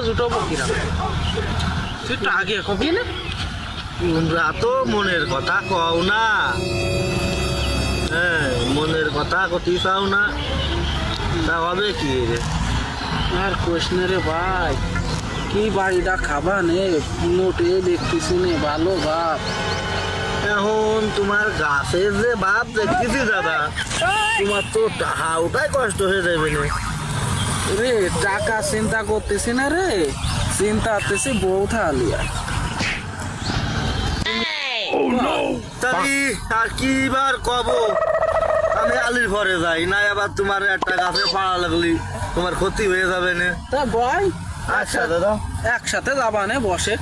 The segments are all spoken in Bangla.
জুটবো কিরাম তুই একটু আগে কবি না তোমরা তো মনের কথা কও না। হ্যাঁ, মনের কথা কতি চাও না, তা হবে কি রে? আর কোশ্চেন রে ভাই কি বাড়িটা খাবা নে নোটে দেখতেছি নে ভালো বাপ এখন তোমার গাছের যে বাপ দেখতেছি দাদা, তোমার তো হাওটাই কষ্ট হয়ে যাবে না। রে টাকা চিন্তা করতেছি না রে, চিন্তা করতেছি বউ থালিয়া তাই আর কি বার কব, আমি আলির পরে যাই না, আবার তোমার একটা গাছে পাড়া লাগলি তোমার ক্ষতি হয়ে যাবে না। তা বয় আচ্ছা দাদা, একসাথে যাবা নে বসে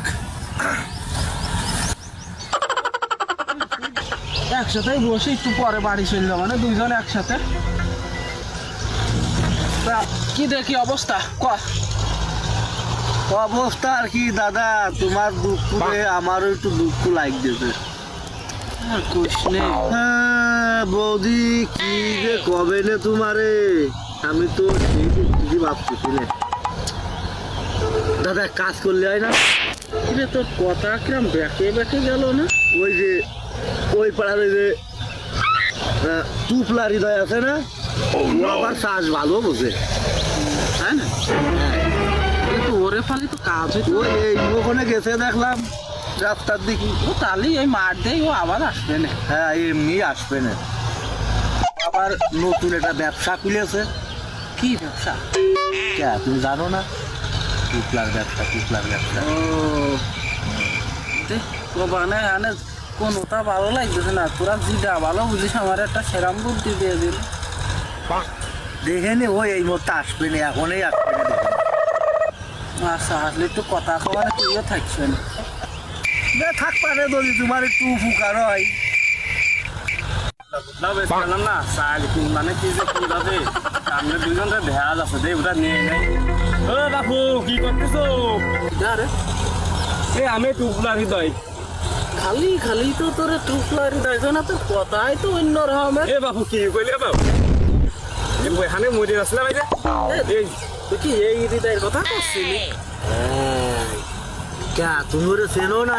একসাথে বসে একটু পরে বাড়ি চলে যাবা না দুইজন একসাথে। তা কি দেখি অবস্থা ক অবস্থা আর কি দাদা, তোমার দুঃখে আমারও একটু দুঃখ লাগতেছে। আর কোশ্চেন হ্যাঁ বৌদি, কি যে কবে না তোমারে, আমি তো সেই কি ভাবতেছি না। দাদা কাজ করলে হয় না? রে তোর কথা কিরম বেঁকে বেঁকে গেল না? ওই যে ওই পাড়ার ওই যে টুপলা হৃদয় আছে না, ও আবার চাষ ভালো বোঝে, তাই না? কিন্তু ওরে ফালি তো কাজ হইতো ওই এই ওখানে গেছে দেখলাম রাস্তার দিকে। ও তাহলে এই মাঠ দিয়ে ও আবার আসবে না। হ্যাঁ এমনি আসবে না, আবার নতুন একটা ব্যবসা খুলেছে। কি ব্যবসা? কে তুমি জানো না? টুপলার ব্যবসা, টুপলার ব্যবসা। ও বানে আনে কোনটা ভালো লাগতেছে না, তোরা যেটা ভালো বুঝিস আমার একটা সেরাম বুদ্ধি দিয়ে দিল। দেখে নে ওই এই মতো আসবে না, এখনই আসবে না দেখে নে। আচ্ছা আসলে একটু কথা কওয়া তুইও থাকছেন থাক পারে যদি তোমার একটু উপকার হয়। না চাল মানে কি যে যাবে সামনে দুইজন ভেড়া আছে দে ওটা নিয়ে নেই। ও বাপু কি করতেছো? আরে এ আমি টুকলা হৃদয়। খালি খালি তো তোর টুকলারি দেখো না, তোর কথাই তো অন্য রকমের। এ বাপু কি কইলে বাবু? এখানে মরে আসলাম এই যে এই তুই কি এই হৃদয়ের কথা করছিলি? কে তুমি ওরে চেনো না?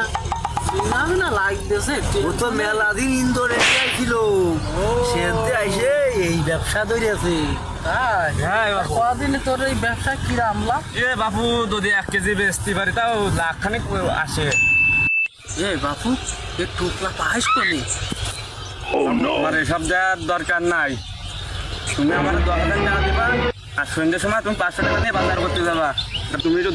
না না লাগতেছে ও তো মেলা দিন ইন্দোনেশিয়ায় ছিল, সেনতে আইসে এই ব্যবসা ধরেছে। তাই হ্যাঁ কদিনে তোর এই ব্যবসা কিরাম লাভ? এ বাপু যদি 1 কেজি বেচতে পারি তাও লাখ খানিক আসে। এ বাপু এ টুকলা পাইস কোনি? আমার এসব দেওয়ার দরকার নাই, তুমি আমার 10,000 টাকা দিবা আর সন্ধ্যের সময় তুমি 500 টাকা নিয়ে বাজার করতে যাবা। তা তুমি একটু